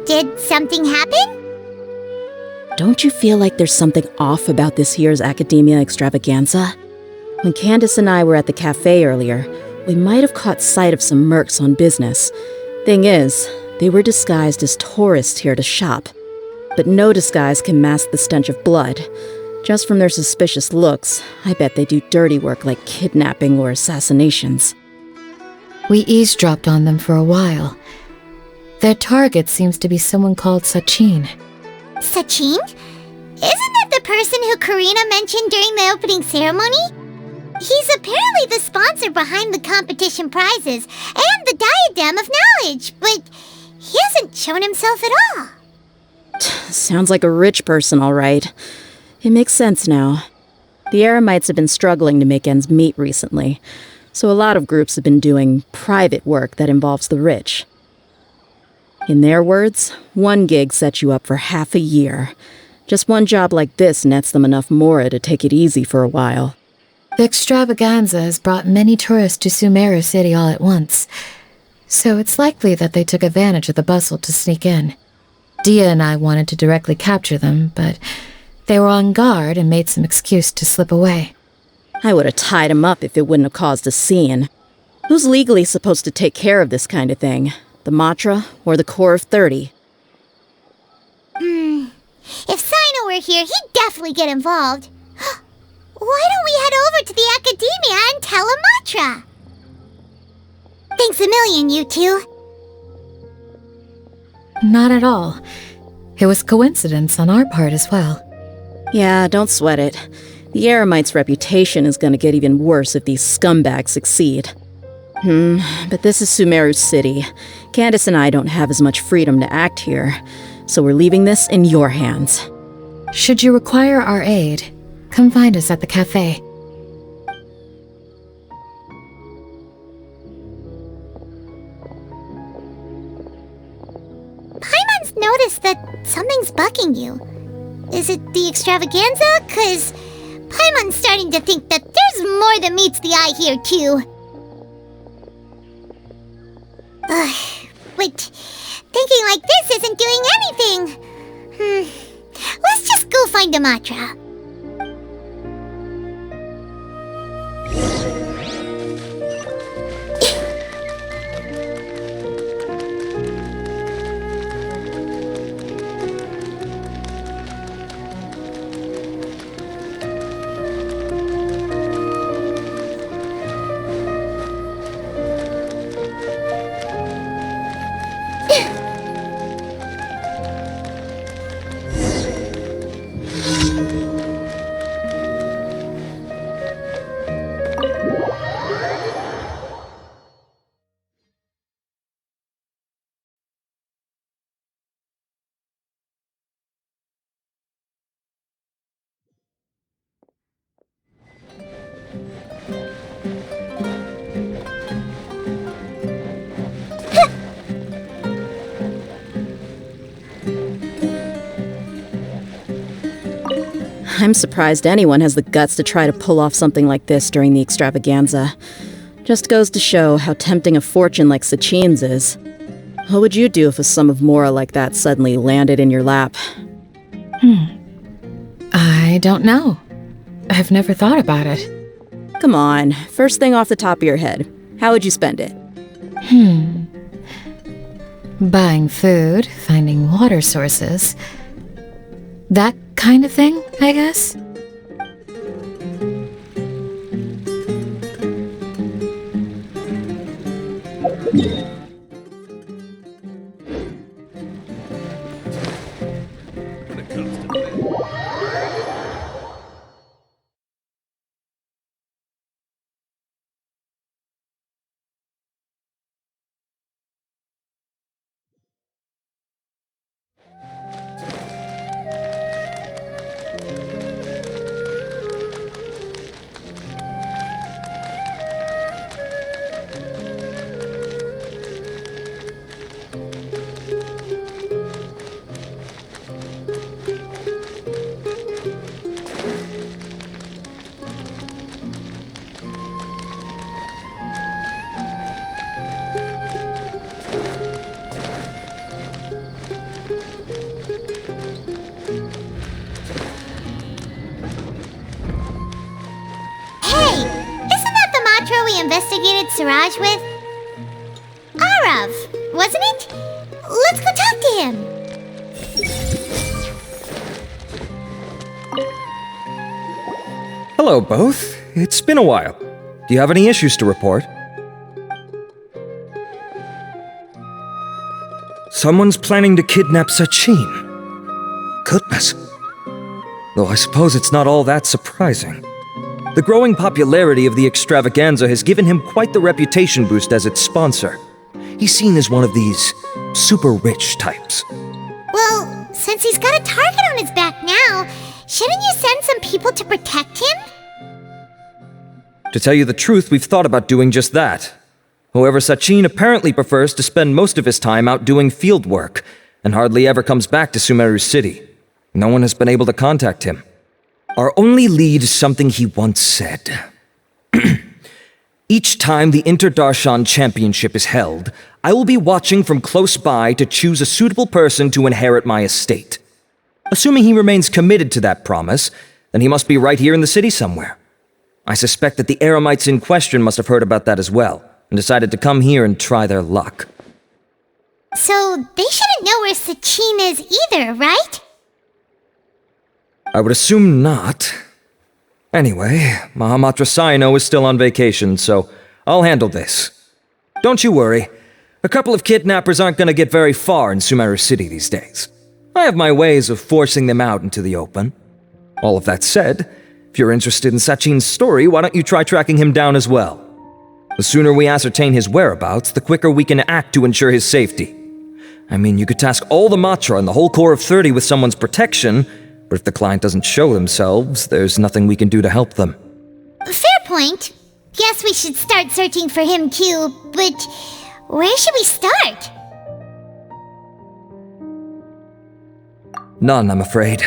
Did something happen? Don't you feel like there's something off about this year's Academia Extravaganza? When Candace and I were at the cafe earlier, we might have caught sight of some mercs on business. Thing is, they were disguised as tourists here to shop. But no disguise can mask the stench of blood. Just from their suspicious looks, I bet they do dirty work like kidnapping or assassinations. We eavesdropped on them for a while. Their target seems to be someone called Sachin. Sachin? Isn't that the person who Karina mentioned during the opening ceremony? He's apparently the sponsor behind the competition prizes and the Diadem of Knowledge, but he hasn't shown himself at all. Sounds like a rich person, all right. It makes sense now. The Eremites have been struggling to make ends meet recently, so a lot of groups have been doing private work that involves the rich. In their words, one gig sets you up for half a year. Just one job like this nets them enough mora to take it easy for a while. The extravaganza has brought many tourists to Sumeru City all at once, so it's likely that they took advantage of the bustle to sneak in. Dia and I wanted to directly capture them, but they were on guard and made some excuse to slip away. I would have tied him up if it wouldn't have caused a scene. Who's legally supposed to take care of this kind of thing? The Matra or the Core of 30? If Sino were here, he'd definitely get involved. Why don't we head over to the Academia and tell Matra? Thanks a million, you two. Not at all. It was coincidence on our part as well. Yeah, don't sweat it. The Eremites' reputation is going to get even worse if these scumbags succeed. But this is Sumeru City. Candace and I don't have as much freedom to act here, so we're leaving this in your hands. Should you require our aid, come find us at the cafe. Paimon's noticed that something's bugging you. Is it the extravaganza? 'Cause Paimon's starting to think that there's more than meets the eye here, too. But thinking like this isn't doing anything. Let's just go find Amatra. I'm surprised anyone has the guts to try to pull off something like this during the extravaganza. Just goes to show how tempting a fortune like Sachin's is. What would you do if a sum of mora like that suddenly landed in your lap? I don't know. I've never thought about it. Come on, first thing off the top of your head. How would you spend it? Buying food, finding water sources. That kind of thing, I guess? we investigated Siraj with? Arav, wasn't it? Let's go talk to him. Hello, both. It's been a while. Do you have any issues to report? Someone's planning to kidnap Sachin. Goodness. Though I suppose it's not all that surprising. The growing popularity of the extravaganza has given him quite the reputation boost as its sponsor. He's seen as one of these super rich types. Well, since he's got a target on his back now, shouldn't you send some people to protect him? To tell you the truth, we've thought about doing just that. However, Sachin apparently prefers to spend most of his time out doing field work, and hardly ever comes back to Sumeru City. No one has been able to contact him. Our only lead is something he once said. Each time the Inter-Darshan Championship is held, I will be watching from close by to choose a suitable person to inherit my estate. Assuming he remains committed to that promise, then he must be right here in the city somewhere. I suspect that the Eremites in question must have heard about that as well, and decided to come here and try their luck. So they shouldn't know where Sachin is either, right? I would assume not. Anyway, Mahamatra Saino is still on vacation, so I'll handle this. Don't you worry. A couple of kidnappers aren't going to get very far in Sumeru City these days. I have my ways of forcing them out into the open. All of that said, if you're interested in Sachin's story, why don't you try tracking him down as well? The sooner we ascertain his whereabouts, the quicker we can act to ensure his safety. I mean, you could task all the Matra and the whole Corps of 30 with someone's protection, but if the client doesn't show themselves, there's nothing we can do to help them. Fair point. Guess we should start searching for him too, but where should we start? None, I'm afraid.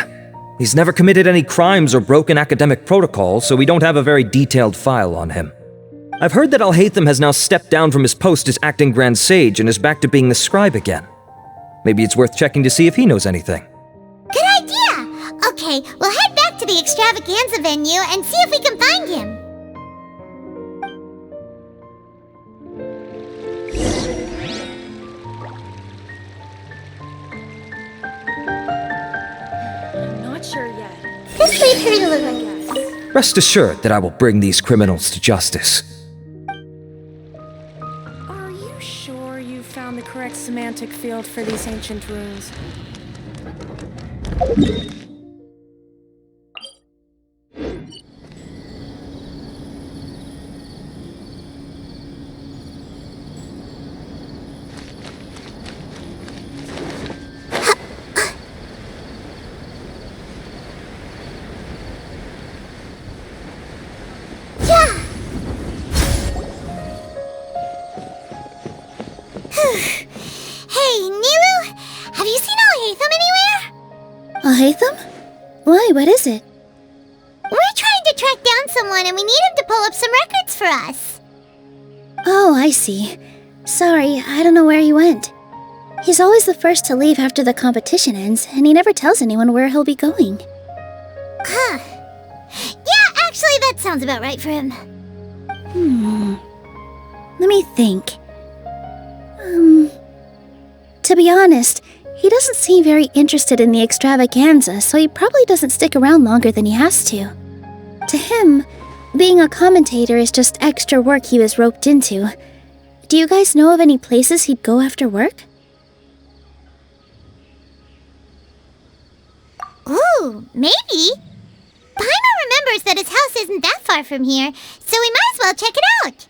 He's never committed any crimes or broken academic protocol, so we don't have a very detailed file on him. I've heard that Alhaitham has now stepped down from his post as acting Grand Sage and is back to being the scribe again. Maybe it's worth checking to see if he knows anything. Good idea! Okay, we'll head back to the extravaganza venue and see if we can find him. Not sure yet. This may hurt a little. Rest assured that I will bring these criminals to justice. Are you sure you found the correct semantic field for these ancient runes? Hey, Nilu! Have you seen Alhaitham anywhere? Alhaitham? Why, what is it? We're trying to track down someone and we need him to pull up some records for us. Oh, I see. Sorry, I don't know where he went. He's always the first to leave after the competition ends, and he never tells anyone where he'll be going. Huh. Yeah, actually, that sounds about right for him. Let me think. To be honest, he doesn't seem very interested in the extravaganza, so he probably doesn't stick around longer than he has to. To him, being a commentator is just extra work he was roped into. Do you guys know of any places he'd go after work? Ooh, maybe. Paimon remembers that his house isn't that far from here, so we might as well check it out.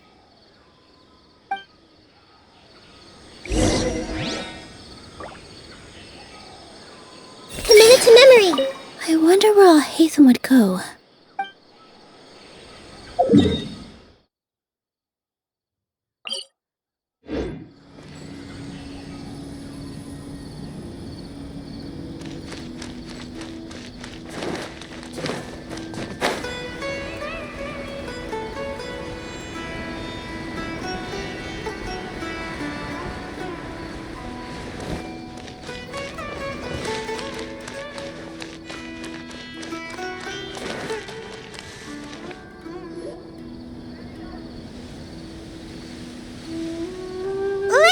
Committed to memory! I wonder where Alhaitham would go.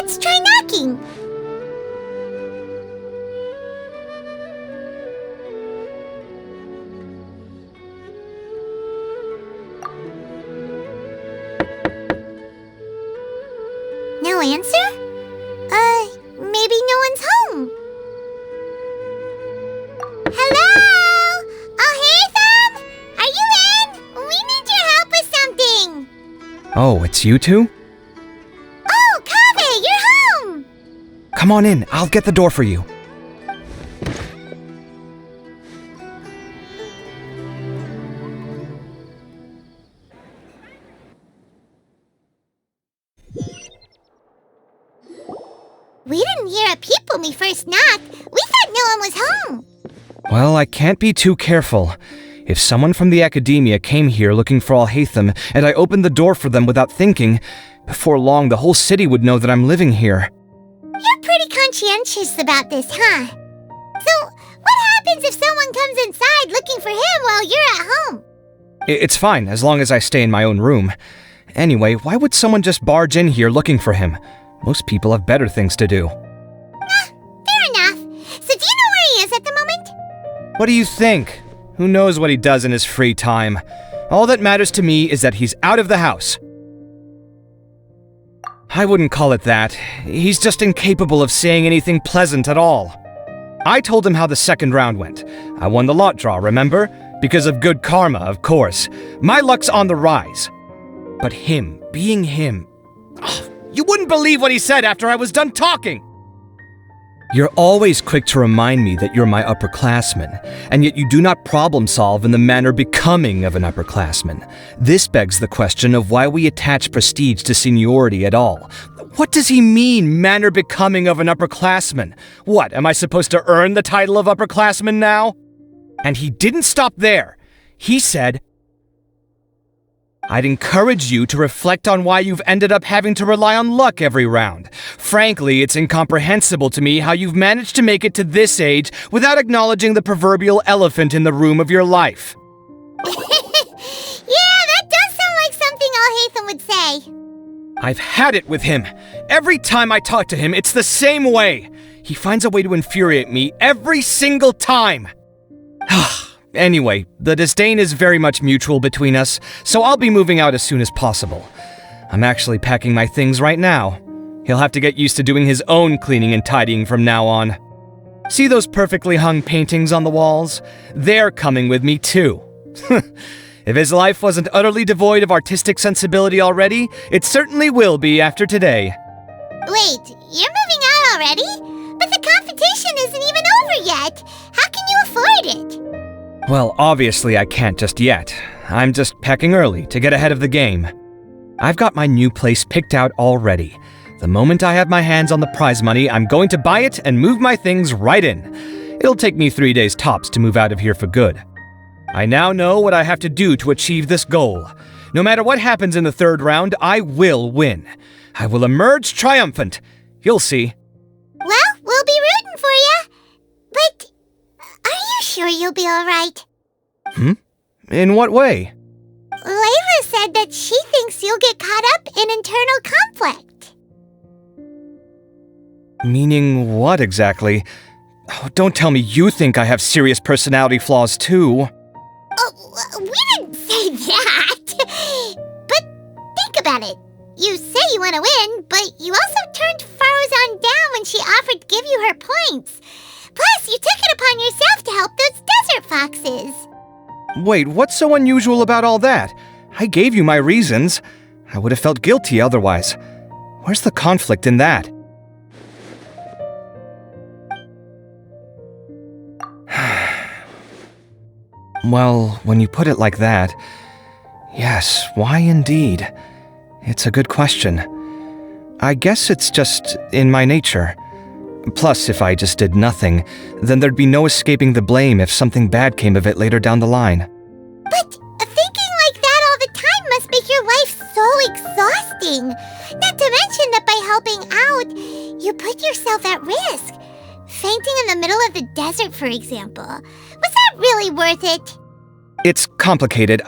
Let's try knocking. No answer? Maybe no one's home. Hello? Oh, Hatham? Are you in? We need your help with something. Oh, it's you two? Oh, Kaveh, you're home! Come on in, I'll get the door for you. We didn't hear a peep when we first knocked. We thought no one was home. Well, I can't be too careful. If someone from the academia came here looking for Alhaitham, and I opened the door for them without thinking, before long the whole city would know that I'm living here. You're pretty conscientious about this, huh? So, what happens if someone comes inside looking for him while you're at home? It's fine, as long as I stay in my own room. Anyway, why would someone just barge in here looking for him? Most people have better things to do. Fair enough. So do you know where he is at the moment? What do you think? Who knows what he does in his free time? All that matters to me is that he's out of the house. I wouldn't call it that. He's just incapable of saying anything pleasant at all. I told him how the second round went. I won the lot draw, remember? Because of good karma, of course. My luck's on the rise. But him, being him... You wouldn't believe what he said after I was done talking! You're always quick to remind me that you're my upperclassman, and yet you do not problem solve in the manner becoming of an upperclassman. This begs the question of why we attach prestige to seniority at all. What does he mean, manner becoming of an upperclassman? What, am I supposed to earn the title of upperclassman now? And he didn't stop there. He said, I'd encourage you to reflect on why you've ended up having to rely on luck every round. Frankly, it's incomprehensible to me how you've managed to make it to this age without acknowledging the proverbial elephant in the room of your life. Yeah, that does sound like something Alhaitham would say. I've had it with him. Every time I talk to him, it's the same way. He finds a way to infuriate me every single time. Anyway, the disdain is very much mutual between us, so I'll be moving out as soon as possible. I'm actually packing my things right now. He'll have to get used to doing his own cleaning and tidying from now on. See those perfectly hung paintings on the walls? They're coming with me too. If his life wasn't utterly devoid of artistic sensibility already, it certainly will be after today. Wait, you're moving out already? But the competition isn't even over yet. How can you afford it? Well, obviously I can't just yet. I'm just packing early to get ahead of the game. I've got my new place picked out already. The moment I have my hands on the prize money, I'm going to buy it and move my things right in. It'll take me 3 days tops to move out of here for good. I now know what I have to do to achieve this goal. No matter what happens in the third round, I will win. I will emerge triumphant. You'll see. Well, we'll be rooting for you. But are you sure you'll be alright? In what way? Layla said that she thinks you'll get caught up in internal conflict. Meaning what exactly? Oh, don't tell me you think I have serious personality flaws too. Oh, we didn't say that. But think about it. You say you want to win, but you also turned Farozan down when she offered to give you her points. Plus, you took it upon yourself to help those desert foxes. Wait, what's so unusual about all that? I gave you my reasons. I would have felt guilty otherwise. Where's the conflict in that? Well, when you put it like that, yes, why indeed? It's a good question. I guess it's just in my nature. Plus, if I just did nothing, then there'd be no escaping the blame if something bad came of it later down the line. But thinking like that all the time must make your life so exhausting. Not to mention that by helping out, you put yourself at risk. Fainting in the middle of the desert, for example. Was that really worth it? It's complicated.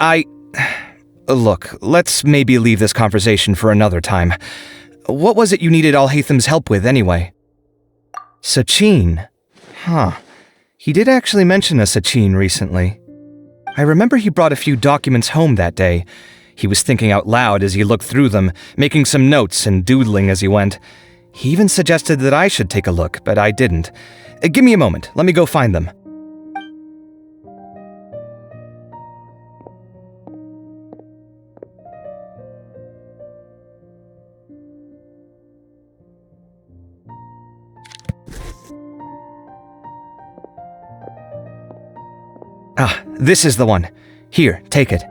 Look, let's maybe leave this conversation for another time. What was it you needed Alhatham's help with, anyway? Sachin. Huh. He did actually mention a Sachin recently. I remember he brought a few documents home that day. He was thinking out loud as he looked through them, making some notes and doodling as he went. He even suggested that I should take a look, but I didn't. Give me a moment. Let me go find them. Ah, this is the one. Here, take it.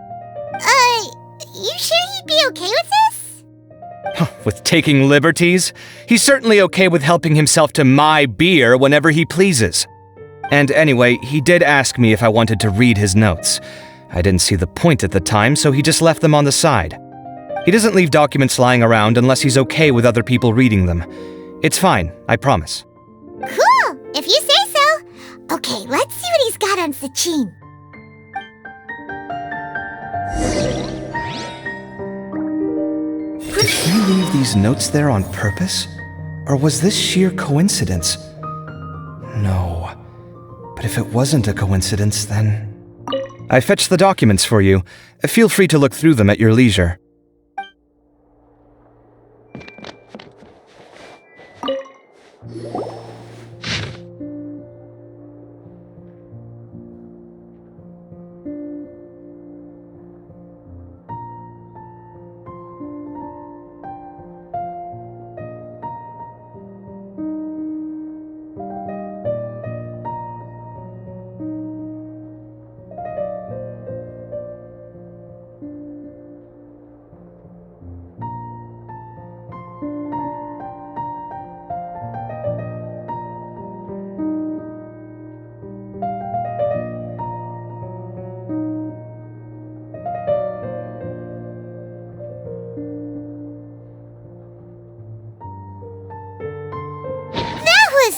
You sure he'd be okay with this? With taking liberties? He's certainly okay with helping himself to my beer whenever he pleases. And anyway, he did ask me if I wanted to read his notes. I didn't see the point at the time, so he just left them on the side. He doesn't leave documents lying around unless he's okay with other people reading them. It's fine, I promise. Cool, if you say so. Okay, let's see what he's got on Sachin. Did he leave these notes there on purpose? Or was this sheer coincidence? No. But if it wasn't a coincidence, then... I fetched the documents for you. Feel free to look through them at your leisure.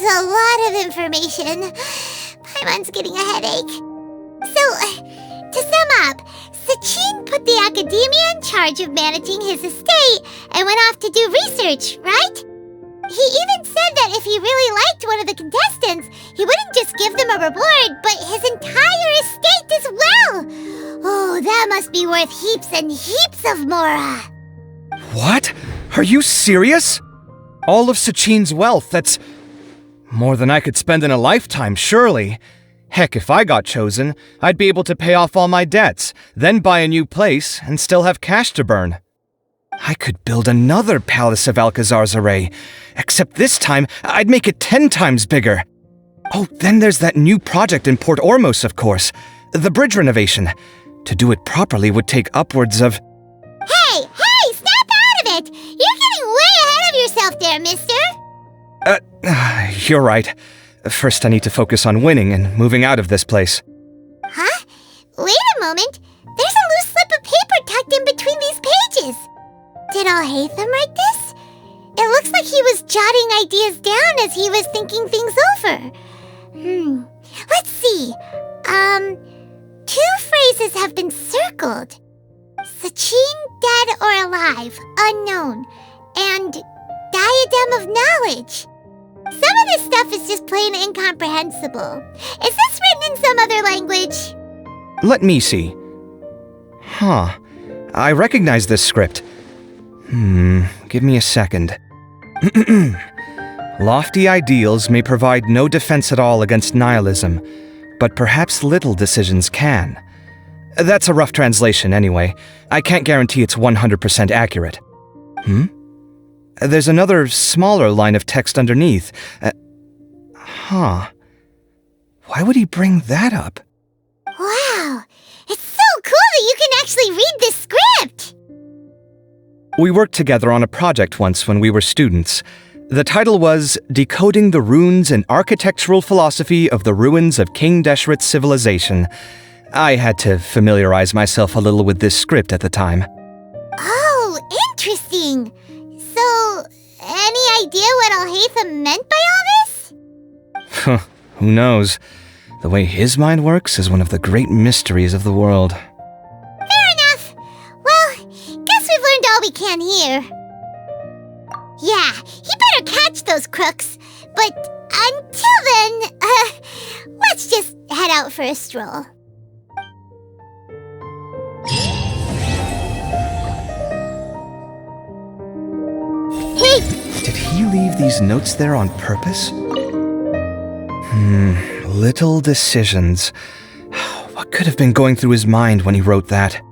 A lot of information. Paimon's getting a headache. So, to sum up, Sachin put the academia in charge of managing his estate and went off to do research, right? He even said that if he really liked one of the contestants, he wouldn't just give them a reward, but his entire estate as well. Oh, that must be worth heaps and heaps of mora. What? Are you serious? All of Sachin's wealth, that's... more than I could spend in a lifetime, surely. Heck, if I got chosen, I'd be able to pay off all my debts, then buy a new place, and still have cash to burn. I could build another Palace of Alcazar's array, except this time, I'd make it 10 times bigger. Oh, then there's that new project in Port Ormos, of course. The bridge renovation. To do it properly would take upwards of... Hey, snap out of it! You're getting way ahead of yourself there, mister! You're right. First I need to focus on winning and moving out of this place. Huh? Wait a moment. There's a loose slip of paper tucked in between these pages. Did Alhaitham write this? It looks like he was jotting ideas down as he was thinking things over. Let's see. 2 phrases have been circled. Sachin, dead or alive, unknown, and diadem of knowledge. Some of this stuff is just plain incomprehensible. Is this written in some other language? Let me see. Huh. I recognize this script. Give me a second. Lofty ideals may provide no defense at all against nihilism, but perhaps little decisions can. That's a rough translation anyway. I can't guarantee it's 100% accurate. There's another smaller line of text underneath. Why would he bring that up? Wow! It's so cool that you can actually read this script! We worked together on a project once when we were students. The title was Decoding the Runes and Architectural Philosophy of the Ruins of King Deshret's Civilization. I had to familiarize myself a little with this script at the time. Oh, interesting! So, any idea what Alhaitham meant by all this? Who knows? The way his mind works is one of the great mysteries of the world. Fair enough. Well, guess we've learned all we can here. Yeah, he better catch those crooks. But until then, let's just head out for a stroll. Hey! Did he leave these notes there on purpose? Little decisions. What could have been going through his mind when he wrote that?